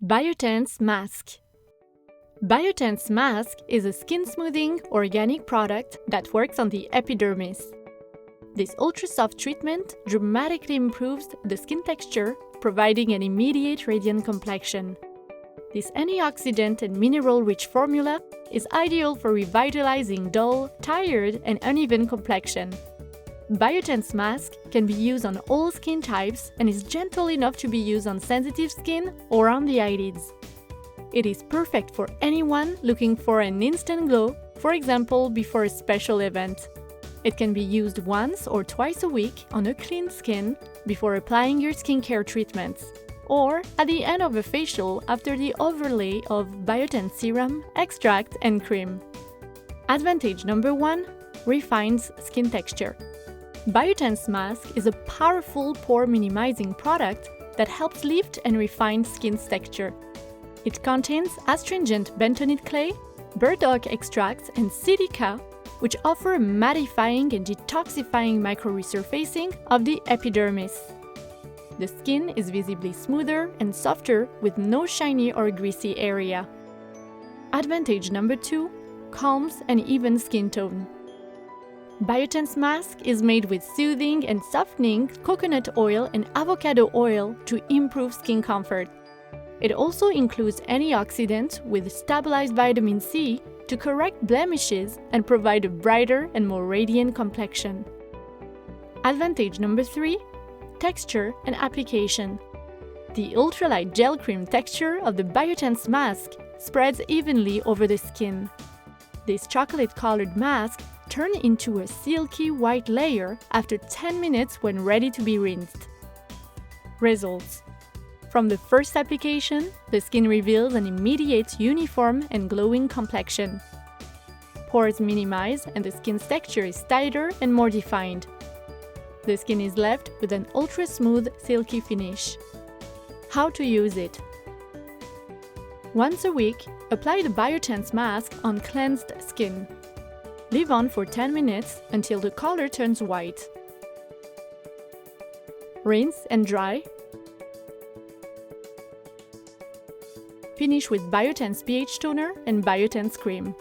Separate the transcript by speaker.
Speaker 1: BioTense Mask. BioTense Mask is a skin smoothing organic product that works on the epidermis. This ultra-soft treatment dramatically improves the skin texture, providing an immediate radiant complexion. This antioxidant and mineral-rich formula is ideal for revitalizing dull, tired, and uneven complexion. BioTense Mask can be used on all skin types and is gentle enough to be used on sensitive skin or on the eyelids. It is perfect for anyone looking for an instant glow, for example, before a special event. It can be used once or twice a week on a clean skin before applying your skincare treatments, or at the end of a facial after the overlay of BioTense serum, extract, and cream. Advantage number 1: refines skin texture. BioTense Mask is a powerful pore-minimizing product that helps lift and refine skin texture. It contains astringent bentonite clay, burdock extracts, and silica, which offer a mattifying and detoxifying micro-resurfacing of the epidermis. The skin is visibly smoother and softer with no shiny or greasy area. Advantage number 2: calms and even skin tone. BioTense Mask is made with soothing and softening coconut oil and avocado oil to improve skin comfort. It also includes antioxidants with stabilized vitamin C to correct blemishes and provide a brighter and more radiant complexion. Advantage number 3: texture and application. The ultralight gel cream texture of the BioTense Mask spreads evenly over the skin. This chocolate-colored mask turns into a silky white layer after 10 minutes when ready to be rinsed. Results: from the first application, the skin reveals an immediate uniform and glowing complexion. Pores minimize and the skin's texture is tighter and more defined. The skin is left with an ultra-smooth, silky finish. How to use it? Once a week, apply the BioTense Mask on cleansed skin. Leave on for 10 minutes until the color turns white. Rinse and dry. Finish with BioTense pH toner and BioTense cream.